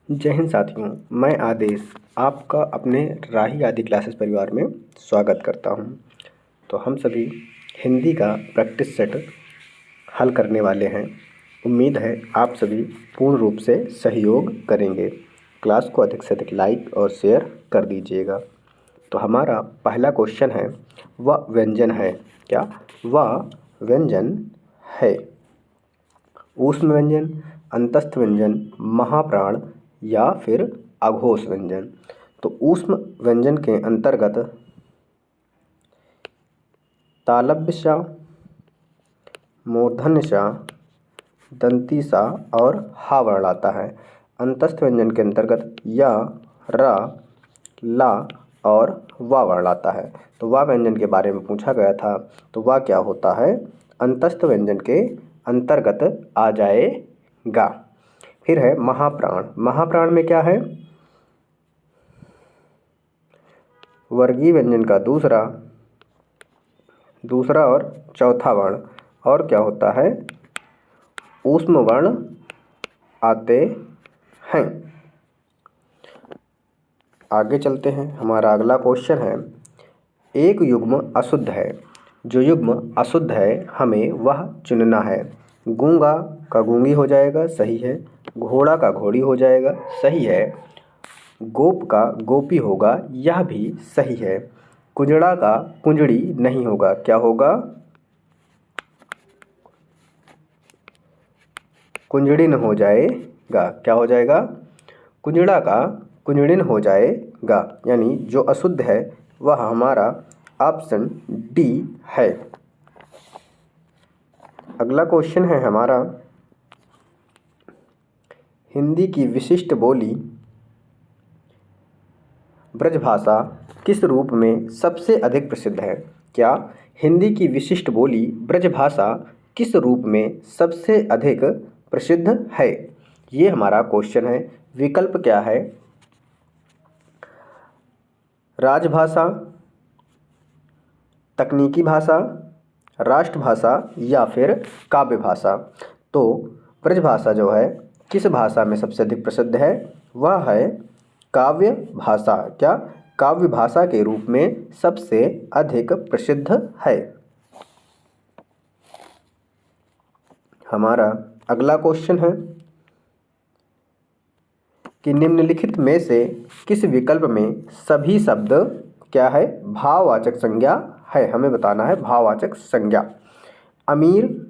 जय हिंद साथियों, मैं आदेश आपका अपने राही आदि क्लासेस परिवार में स्वागत करता हूं। तो हम सभी हिंदी का प्रैक्टिस सेट हल करने वाले हैं। उम्मीद है आप सभी पूर्ण रूप से सहयोग करेंगे। क्लास को अधिक से अधिक लाइक और शेयर कर दीजिएगा। तो हमारा पहला क्वेश्चन है, वह व्यंजन है क्या? वह व्यंजन है। ऊष्म व्यंजन, अंतस्थ व्यंजन, महाप्राण या फिर अघोष व्यंजन। तो ऊष्म व्यंजन के अंतर्गत तालव्य सा, मूर्धन्य सा, दंती सा और हा वर्ण आता है। अंतस्थ व्यंजन के अंतर्गत या, रा, ला और वा वर्ण आता है। तो वा व्यंजन के बारे में पूछा गया था, तो वा क्या होता है? अंतस्थ व्यंजन के अंतर्गत आ जाएगा। फिर है महाप्राण। महाप्राण में क्या है? वर्गीय व्यंजन का दूसरा और चौथा वर्ण। और क्या होता है? ऊष्म वर्ण आते हैं। आगे चलते हैं। हमारा अगला क्वेश्चन है, एक युग्म अशुद्ध है। जो युग्म अशुद्ध है हमें वह चुनना है। गूंगा का गूंगी हो जाएगा, सही है। घोड़ा का घोड़ी हो जाएगा, सही है। गोप का गोपी होगा, यह भी सही है। कुंजड़ा का कुंजड़ी नहीं होगा, क्या होगा? कुंजड़िन हो जाएगा। क्या हो जाएगा? कुंजड़ा का कुंजड़िन हो जाएगा। यानी जो अशुद्ध है वह हमारा ऑप्शन डी है। अगला क्वेश्चन है हमारा, हिंदी की विशिष्ट बोली ब्रजभाषा किस रूप में सबसे अधिक प्रसिद्ध है? क्या हिंदी की विशिष्ट बोली ब्रजभाषा किस रूप में सबसे अधिक प्रसिद्ध है? ये हमारा क्वेश्चन है। विकल्प क्या है? राजभाषा, तकनीकी भाषा, राष्ट्रभाषा या फिर काव्य भाषा। तो ब्रजभाषा जो है किस भाषा में सबसे अधिक प्रसिद्ध है? वह है काव्य भाषा। क्या? काव्य भाषा के रूप में सबसे अधिक प्रसिद्ध है। हमारा अगला क्वेश्चन है कि निम्नलिखित में से किस विकल्प में सभी शब्द क्या है? भाववाचक संज्ञा है। हमें बताना है भाववाचक संज्ञा। अमीर,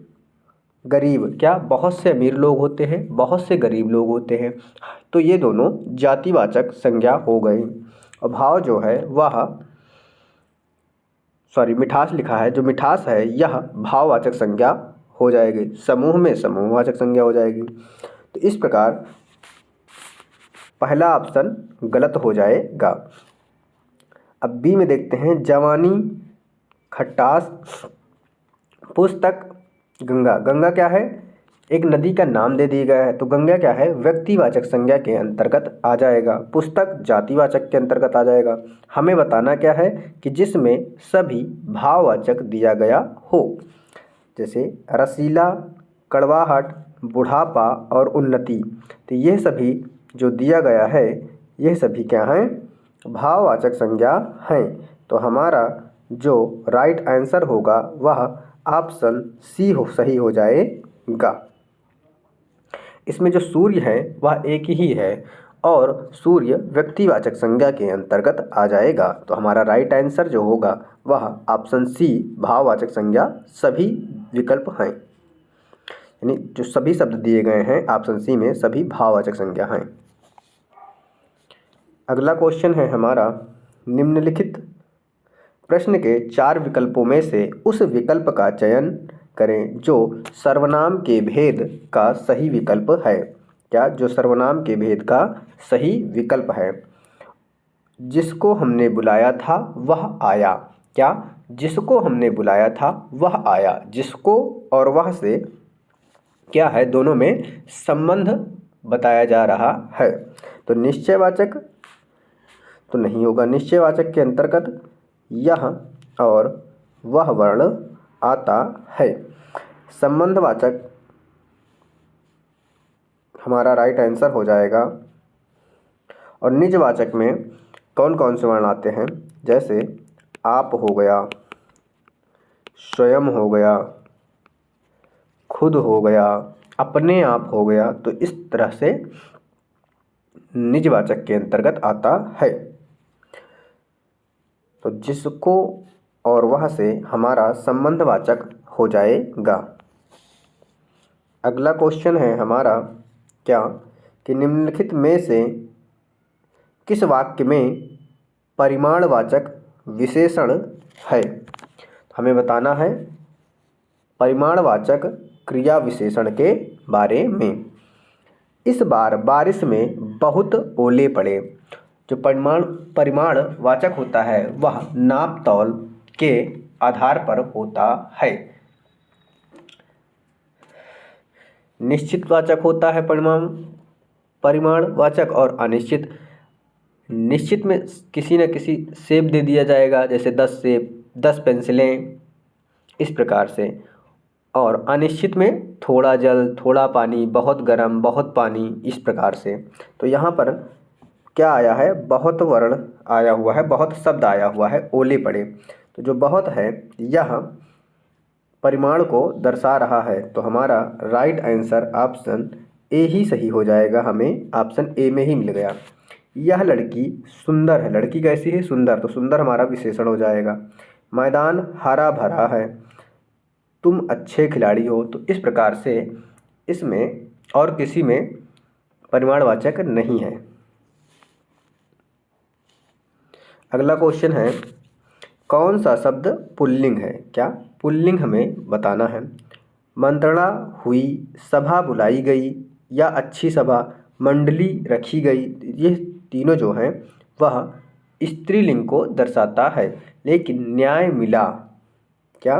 गरीब, क्या बहुत से अमीर लोग होते हैं, बहुत से गरीब लोग होते हैं। तो ये दोनों जातिवाचक संज्ञा हो गई। और भाव जो है वह मिठास लिखा है, जो मिठास है यह भाववाचक संज्ञा हो जाएगी। समूह में समूहवाचक संज्ञा हो जाएगी। तो इस प्रकार पहला ऑप्शन गलत हो जाएगा। अब बी में देखते हैं, जवानी, खटास, पुस्तक, गंगा। गंगा क्या है? एक नदी का नाम दे दिया गया है, तो गंगा क्या है? व्यक्तिवाचक संज्ञा के अंतर्गत आ जाएगा। पुस्तक जातिवाचक के अंतर्गत आ जाएगा। हमें बताना क्या है कि जिसमें सभी भाववाचक दिया गया हो, जैसे रसीला, कड़वाहट, बुढ़ापा और उन्नति। तो ये सभी जो दिया गया है यह सभी क्या हैं? भाववाचक संज्ञा हैं। तो हमारा जो राइट आंसर होगा वह ऑप्शन सी सही हो जाएगा। इसमें जो सूर्य है वह एक ही है और सूर्य व्यक्तिवाचक संज्ञा के अंतर्गत आ जाएगा। तो हमारा राइट आंसर जो होगा वह ऑप्शन सी भाववाचक संज्ञा सभी विकल्प हैं। यानी जो सभी शब्द दिए गए हैं ऑप्शन सी में सभी भाववाचक संज्ञा हैं। अगला क्वेश्चन है हमारा, निम्नलिखित प्रश्न के 4 विकल्पों में से उस विकल्प का चयन करें जो सर्वनाम के भेद का सही विकल्प है। क्या? जो सर्वनाम के भेद का सही विकल्प है। जिसको हमने बुलाया था वह आया। क्या? जिसको हमने बुलाया था वह आया। जिसको और वह से क्या है? दोनों में संबंध बताया जा रहा है। तो निश्चयवाचक तो नहीं होगा। निश्चयवाचक के अंतर्गत यह और वह वर्ण आता है। संबंधवाचक हमारा राइट आंसर हो जाएगा और निजवाचक में कौन कौन से वर्ण आते हैं, जैसे आप हो गया, स्वयं हो गया, खुद हो गया, अपने आप हो गया। तो इस तरह से निजवाचक के अंतर्गत आता है। तो जिसको और वह से हमारा संबंधवाचक हो जाएगा। अगला क्वेश्चन है हमारा क्या कि निम्नलिखित में से किस वाक्य में परिमाणवाचक विशेषण है। हमें बताना है परिमाणवाचक क्रिया विशेषण के बारे में। इस बार बारिश में बहुत ओले पड़े। जो परिमाणवाचक होता है वह नाप तौल के आधार पर होता है। निश्चितवाचक होता है परिमाणवाचक और अनिश्चित। निश्चित में किसी न किसी सेब दे दिया जाएगा, जैसे 10 सेब, 10 पेंसिलें, इस प्रकार से। और अनिश्चित में थोड़ा जल, थोड़ा पानी, बहुत गर्म, बहुत पानी, इस प्रकार से। तो यहाँ पर क्या आया है, बहुत वर्ण आया हुआ है, बहुत शब्द आया हुआ है, ओले पड़े। तो जो बहुत है यह परिमाण को दर्शा रहा है। तो हमारा राइट आंसर ऑप्शन ए ही सही हो जाएगा। हमें ऑप्शन ए में ही मिल गया। यह लड़की सुंदर है। लड़की कैसी है, सुंदर। तो सुंदर हमारा विशेषण हो जाएगा। मैदान हरा भरा है। तुम अच्छे खिलाड़ी हो। तो इस प्रकार से इसमें और किसी में परिमाणवाचक नहीं है। अगला क्वेश्चन है कौन सा शब्द पुल्लिंग है। क्या पुल्लिंग हमें बताना है। मंत्रणा हुई, सभा बुलाई गई या अच्छी सभा, मंडली रखी गई, ये तीनों जो हैं वह स्त्रीलिंग को दर्शाता है। लेकिन न्याय मिला, क्या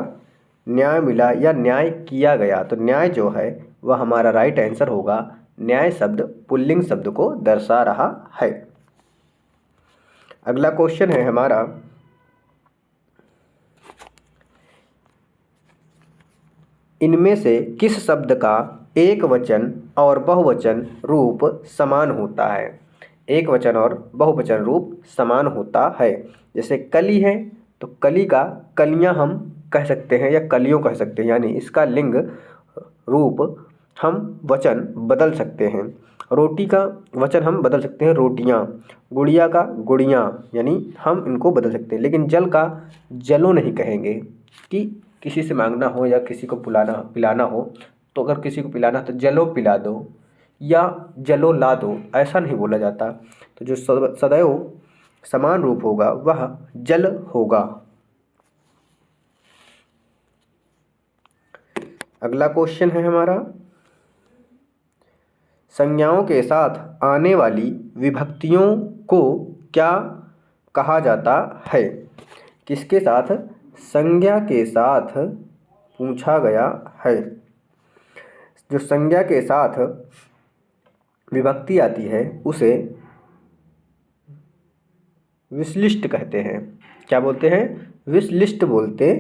न्याय मिला या न्याय किया गया। तो न्याय जो है वह हमारा राइट आंसर होगा। न्याय शब्द पुल्लिंग शब्द को दर्शा रहा है। अगला क्वेश्चन है हमारा इनमें से किस शब्द का एक वचन और बहुवचन रूप समान होता है। एक वचन और बहुवचन रूप समान होता है। जैसे कली है तो कली का कलियां हम कह सकते हैं या कलियों कह सकते हैं, यानी इसका लिंग रूप हम वचन बदल सकते हैं। रोटी का वचन हम बदल सकते हैं रोटियां। गुड़िया का गुड़ियां, यानी हम इनको बदल सकते हैं। लेकिन जल का जलो नहीं कहेंगे कि किसी से मांगना हो या किसी को पिलाना हो, तो अगर किसी को पिलाना तो जलो पिला दो या जलो ला दो, ऐसा नहीं बोला जाता। तो जो सदैव समान रूप होगा वह जल होगा। अगला क्वेश्चन है हमारा संज्ञाओं के साथ आने वाली विभक्तियों को क्या कहा जाता है। किसके साथ, संज्ञा के साथ पूछा गया है। जो संज्ञा के साथ विभक्ति आती है उसे विश्लिष्ट कहते हैं। क्या बोलते हैं, विश्लिष्ट बोलते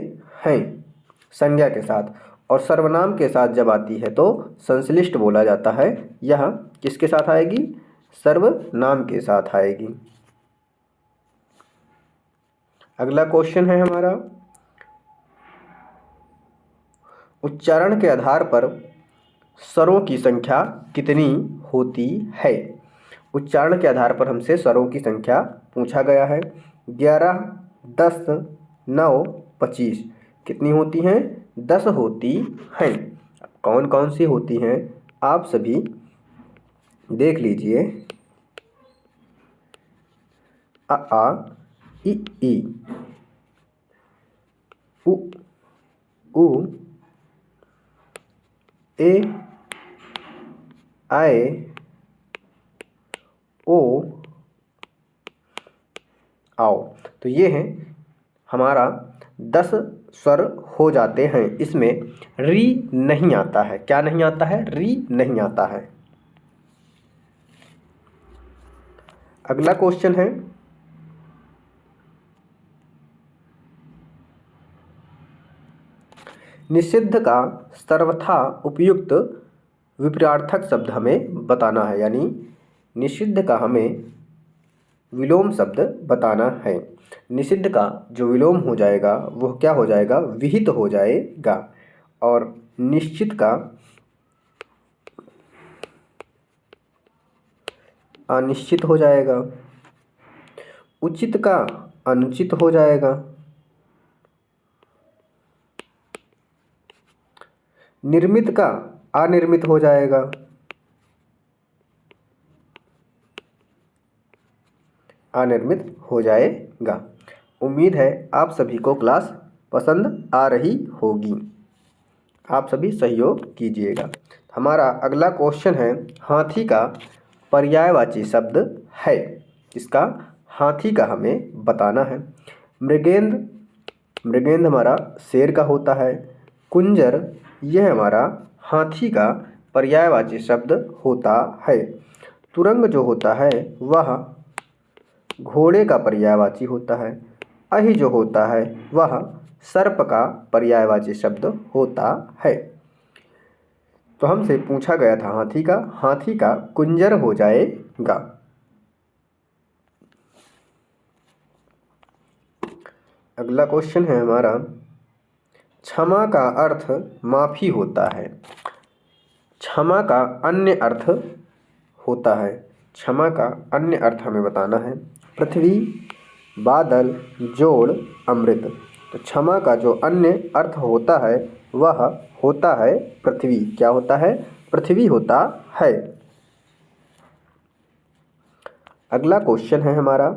हैं संज्ञा के साथ। और सर्वनाम के साथ जब आती है तो संश्लिष्ट बोला जाता है। यह किसके साथ आएगी, सर्वनाम के साथ आएगी। अगला क्वेश्चन है हमारा उच्चारण के आधार पर स्वरों की संख्या कितनी होती है। उच्चारण के आधार पर हमसे स्वरों की संख्या पूछा गया है। 11, 10, 9, 25 कितनी होती हैं, 10 होती हैं। कौन कौन सी होती हैं आप सभी देख लीजिए। अ आ इ ई उ ऊ ए आए ओ आओ। तो ये हैं हमारा 10 स्वर हो जाते हैं। इसमें री नहीं आता है। क्या नहीं आता है, री नहीं आता है। अगला क्वेश्चन है निषिद्ध का सर्वथा उपयुक्त विपरीतार्थक शब्द हमें बताना है। यानी निषिद्ध का हमें विलोम शब्द बताना है। निषिद्ध का जो विलोम हो जाएगा वह क्या हो जाएगा, विहित हो जाएगा। और निश्चित का अनिश्चित हो जाएगा। उचित का अनुचित हो जाएगा। निर्मित का अनिर्मित हो जाएगा। अनिर्मित हो जाएगा। उम्मीद है आप सभी को क्लास पसंद आ रही होगी। आप सभी सहयोग कीजिएगा। हमारा अगला क्वेश्चन है, हाथी का पर्यायवाची शब्द है। इसका हाथी का हमें बताना है। मृगेंद्र, मृगेंद्र हमारा शेर का होता है। कुंजर यह हमारा हाथी का पर्यायवाची शब्द होता है। तुरंग जो होता है वह घोड़े का पर्यायवाची होता है। अहि जो होता है वह सर्प का पर्यायवाची शब्द होता है। तो हमसे पूछा गया था हाथी का कुंजर हो जाएगा। अगला क्वेश्चन है हमारा, क्षमा का अर्थ माफ़ी होता है। क्षमा का अन्य अर्थ होता है। क्षमा का अन्य अर्थ हमें बताना है। पृथ्वी, बादल, जोड़, अमृत। तो क्षमा का जो अन्य अर्थ होता है वह होता है पृथ्वी। क्या होता है, पृथ्वी होता है। अगला क्वेश्चन है हमारा,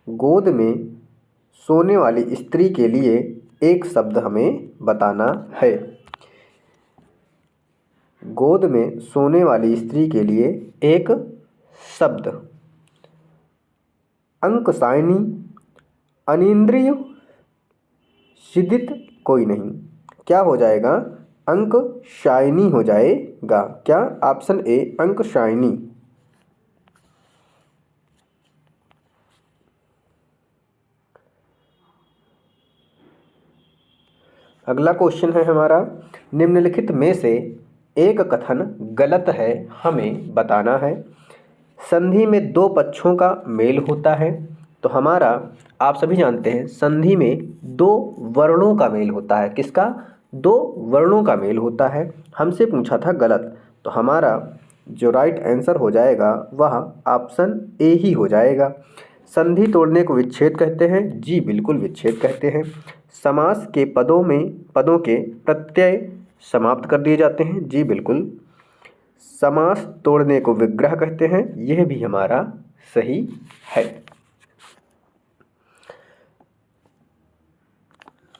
गोद में सोने वाली स्त्री के लिए एक शब्द हमें बताना है। गोद में सोने वाली स्त्री के लिए एक शब्द, अंकशायनी, अनिंद्रिय, सिदित कोई नहीं। क्या हो जाएगा, अंकशायनी हो जाएगा। क्या, ऑप्शन ए अंकशायनी। अगला क्वेश्चन है हमारा, निम्नलिखित में से एक कथन गलत है, हमें बताना है। संधि में दो पक्षों का मेल होता है। तो हमारा, आप सभी जानते हैं, संधि में दो वर्णों का मेल होता है। किसका, दो वर्णों का मेल होता है। हमसे पूछा था गलत, तो हमारा जो राइट आंसर हो जाएगा वह ऑप्शन ए ही हो जाएगा। संधि तोड़ने को विच्छेद कहते हैं। जी बिल्कुल, विच्छेद कहते हैं। समास के पदों के प्रत्यय समाप्त कर दिए जाते हैं। जी बिल्कुल। समास तोड़ने को विग्रह कहते हैं। यह भी हमारा सही है।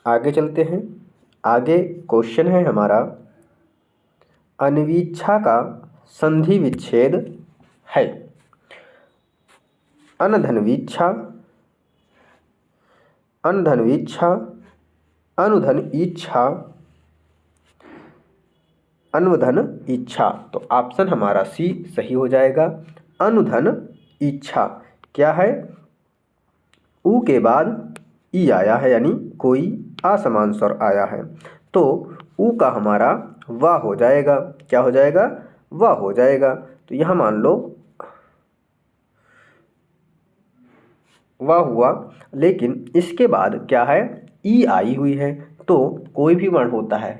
आगे चलते हैं। आगे क्वेश्चन है हमारा, अनवीच्छा का संधि विच्छेद है। अनधनवीच्छा, अनधनवीच्छा, अनुधन इच्छा, अनुधन इच्छा। तो ऑप्शन हमारा सी सही हो जाएगा। अनुधन इच्छा क्या है, ऊ के बाद ई आया है, यानी कोई असमान स्वर आया है, तो ऊ का हमारा वाह हो जाएगा। क्या हो जाएगा, वाह हो जाएगा। तो यहाँ मान लो वाह हुआ, लेकिन इसके बाद क्या है, ई आई हुई है। तो कोई भी वर्ण होता है,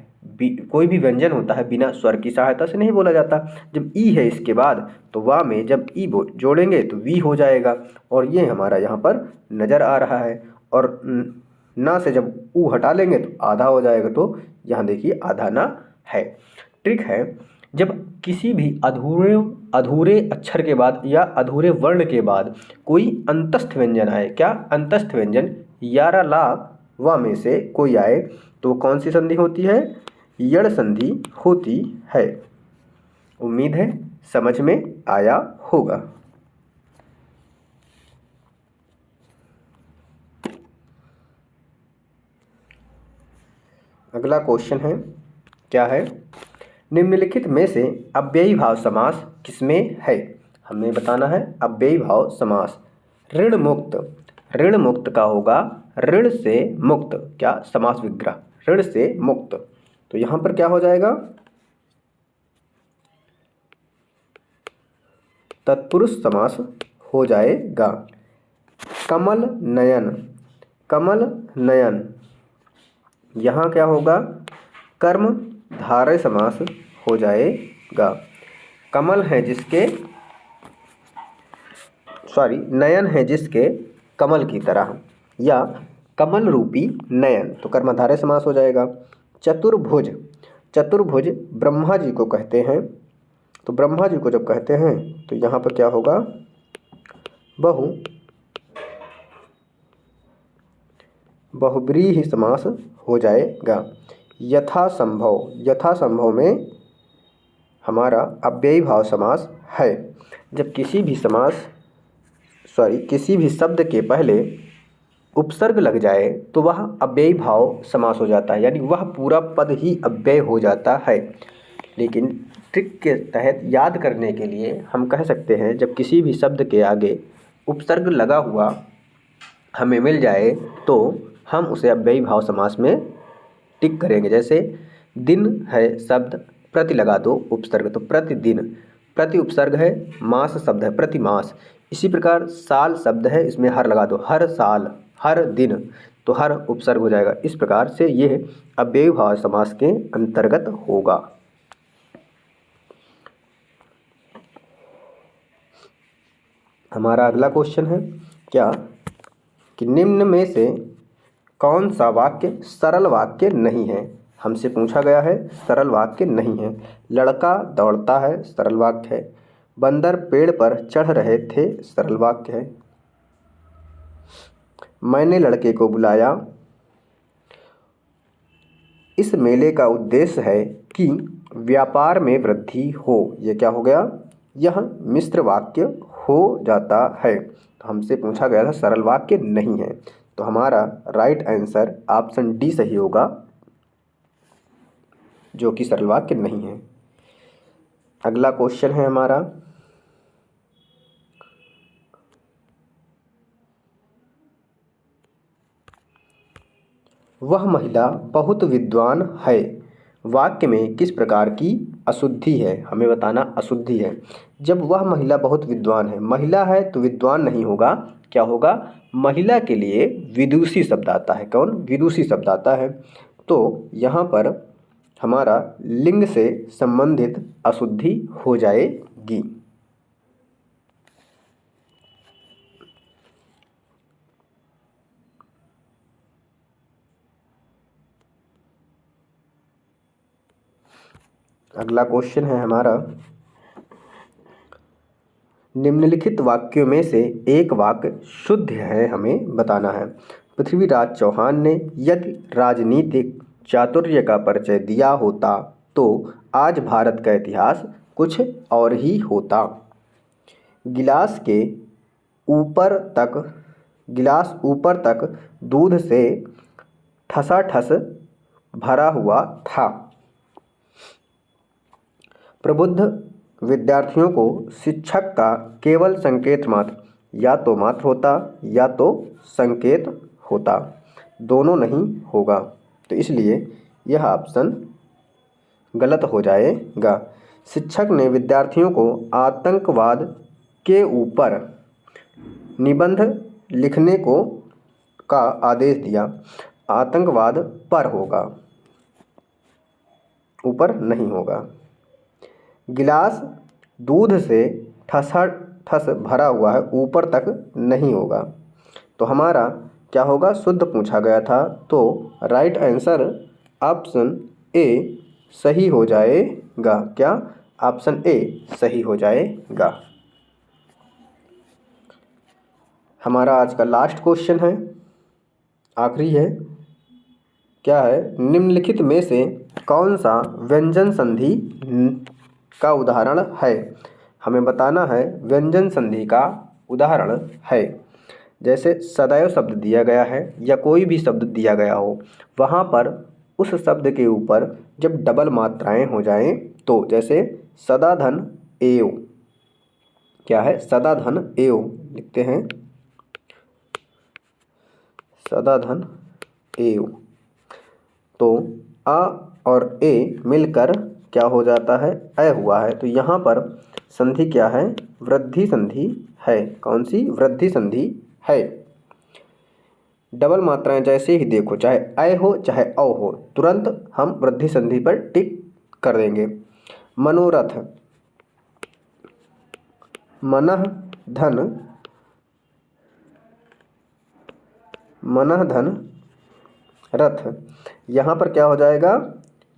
कोई भी व्यंजन होता है, बिना स्वर की सहायता से नहीं बोला जाता। जब ई है इसके बाद, तो वाह में जब ई जोड़ेंगे तो वी हो जाएगा। और ये हमारा यहाँ पर नज़र आ रहा है। और ना से जब ऊ हटा लेंगे तो आधा हो जाएगा। तो यहाँ देखिए आधा ना है। ट्रिक है, जब किसी भी अधूरे अक्षर के बाद या अधूरे वर्ण के बाद कोई अंतस्थ व्यंजन आए, क्या, अंतस्थ व्यंजन, यारा ला वा में से कोई आए, तो कौन सी संधि होती है, यड़ संधि होती है। उम्मीद है समझ में आया होगा। अगला क्वेश्चन है, क्या है, निम्नलिखित में से अव्ययी भाव समास किसमें है। हमें बताना है अव्ययी भाव समास। ऋण मुक्त, ऋण मुक्त का होगा ऋण से मुक्त, क्या, समास विग्रह, ऋण से मुक्त। तो यहाँ पर क्या हो जाएगा, तत्पुरुष समास हो जाएगा। कमल नयन, कमल नयन, यहाँ क्या होगा, कर्मधारय समास हो जाएगा। कमल है जिसके, नयन है जिसके कमल की तरह, या कमल रूपी नयन, तो कर्मधारय समास हो जाएगा। चतुर्भुज, चतुर्भुज ब्रह्मा जी को कहते हैं, तो ब्रह्मा जी को जब कहते हैं तो यहाँ पर क्या होगा, बहुब्रीहि समास हो जाएगा। यथासंभव, यथासंभव में हमारा अव्ययी भाव समास है। जब किसी भी शब्द के पहले उपसर्ग लग जाए तो वह अव्ययी भाव समास हो जाता है, यानी वह पूरा पद ही अव्यय हो जाता है। लेकिन ट्रिक के तहत याद करने के लिए हम कह सकते हैं, जब किसी भी शब्द के आगे उपसर्ग लगा हुआ हमें मिल जाए तो हम उसे अव्ययी भाव समास में टिक करेंगे। जैसे दिन है शब्द, प्रति लगा दो उपसर्ग, तो प्रतिदिन, प्रति उपसर्ग है, मास शब्द है, प्रतिमास। इसी प्रकार साल शब्द है, इसमें हर लगा दो, हर साल, हर दिन, तो हर उपसर्ग हो जाएगा। इस प्रकार से यह अव्ययी भाव समास के अंतर्गत होगा। हमारा अगला क्वेश्चन है क्या, कि निम्न में से कौन सा वाक्य सरल वाक्य नहीं है। हमसे पूछा गया है, सरल वाक्य नहीं है। लड़का दौड़ता है, सरल वाक्य है। बंदर पेड़ पर चढ़ रहे थे, सरल वाक्य है। मैंने लड़के को बुलाया, इस मेले का उद्देश्य है कि व्यापार में वृद्धि हो, यह क्या हो गया, यह मिश्र वाक्य हो जाता है। तो हमसे पूछा गया था सरल वाक्य नहीं है, तो हमारा राइट आंसर ऑप्शन डी सही होगा, जो कि सरल वाक्य नहीं है। अगला क्वेश्चन है हमारा, वह महिला बहुत विद्वान है, वाक्य में किस प्रकार की अशुद्धि है, हमें बताना अशुद्धि है। जब वह महिला बहुत विद्वान है, महिला है तो विद्वान नहीं होगा, क्या होगा, महिला के लिए विदुषी शब्द आता है। कौन, विदुषी शब्द आता है। तो यहाँ पर हमारा लिंग से संबंधित अशुद्धि हो जाएगी। अगला क्वेश्चन है हमारा, निम्नलिखित वाक्यों में से एक वाक्य शुद्ध है, हमें बताना है। पृथ्वीराज चौहान ने यदि राजनीतिक चातुर्य का परिचय दिया होता तो आज भारत का इतिहास कुछ और ही होता। गिलास ऊपर तक दूध से ठसाठस भरा हुआ था। प्रबुद्ध विद्यार्थियों को शिक्षक का केवल संकेत मात्र या तो मात्र होता या तो संकेत होता, दोनों नहीं होगा, तो इसलिए यह ऑप्शन गलत हो जाएगा। शिक्षक ने विद्यार्थियों को आतंकवाद के ऊपर निबंध लिखने का आदेश दिया, आतंकवाद पर होगा, ऊपर नहीं होगा। गिलास दूध से ठस भरा हुआ है, ऊपर तक नहीं होगा, तो हमारा क्या होगा, शुद्ध पूछा गया था, तो राइट आंसर ऑप्शन ए सही हो जाएगा। क्या, ऑप्शन ए सही हो जाएगा। हमारा आज का लास्ट क्वेश्चन है, आखिरी है, क्या है, निम्नलिखित में से कौन सा व्यंजन संधि का उदाहरण है, हमें बताना है व्यंजन संधि का उदाहरण है। जैसे सदैव शब्द दिया गया है या कोई भी शब्द दिया गया हो, वहाँ पर उस शब्द के ऊपर जब डबल मात्राएं हो जाएं, तो जैसे सदा धन एव, क्या है, सदा धन एव लिखते हैं, सदा धन एव, तो आ और ए मिलकर क्या हो जाता है, अ हुआ है। तो यहाँ पर संधि क्या है, वृद्धि संधि है। कौन सी, वृद्धि संधि है। डबल मात्राएं जैसे ही देखो, चाहे अय हो चाहे औ हो, तुरंत हम वृद्धि संधि पर टिक कर देंगे। मनोरथ, मनः धन, मनः धन रथ, यहाँ पर क्या हो जाएगा,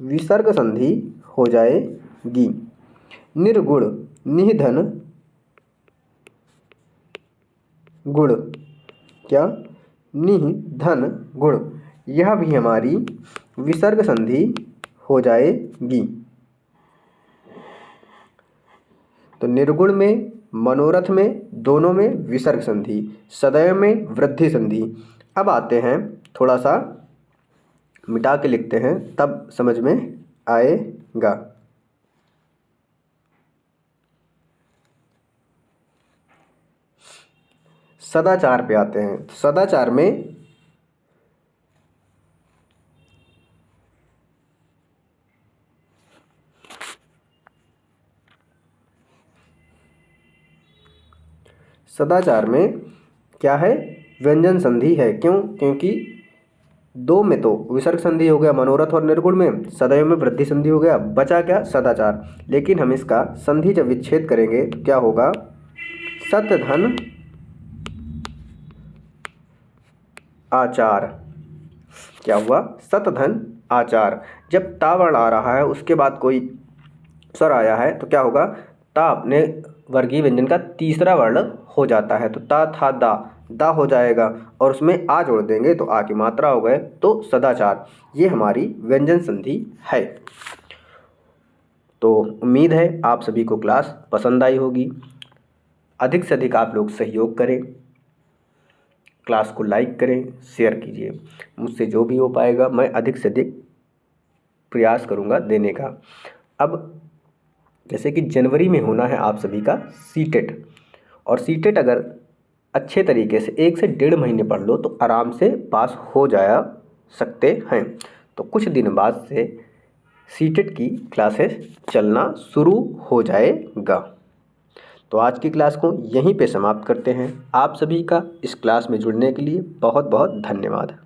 विसर्ग संधि हो जाएगी। निर्गुण, निधन गुण, क्या, निधन गुण, यह भी हमारी विसर्ग संधि हो जाएगी। तो निर्गुण में, मनोरथ में, दोनों में विसर्ग संधि, सदैव में वृद्धि संधि। अब आते हैं, थोड़ा सा मिटा के लिखते हैं तब समझ में आएगा। सदाचार पे आते हैं। सदाचार में क्या है, व्यंजन संधि है। क्यों? क्योंकि दो में तो विसर्ग संधि हो गया मनोरथ और निर्गुण में, सदैव में वृद्धि संधि हो गया, बचा क्या, सदाचार। लेकिन हम इसका संधि जब विच्छेद करेंगे तो क्या होगा, सतधन आचार। क्या हुआ, सतधन आचार। जब ता वर्ण आ रहा है उसके बाद कोई स्वर आया है तो क्या होगा, ता अपने वर्गीय व्यंजन का तीसरा वर्ण हो जाता है, तो ता था दा, दा हो जाएगा और उसमें आ जोड़ देंगे तो आ की मात्रा हो गए, तो सदाचार। ये हमारी व्यंजन संधि है। तो उम्मीद है आप सभी को क्लास पसंद आई होगी। अधिक से अधिक आप लोग सहयोग करें, क्लास को लाइक करें, शेयर कीजिए। मुझसे जो भी हो पाएगा मैं अधिक से अधिक प्रयास करूंगा देने का। अब जैसे कि जनवरी में होना है आप सभी का सीटेट, और सीटेट अगर अच्छे तरीके से 1 से 1.5 महीने पढ़ लो तो आराम से पास हो जाया सकते हैं। तो कुछ दिन बाद से सीटेट की क्लासेस चलना शुरू हो जाएगा। तो आज की क्लास को यहीं पे समाप्त करते हैं। आप सभी का इस क्लास में जुड़ने के लिए बहुत बहुत धन्यवाद।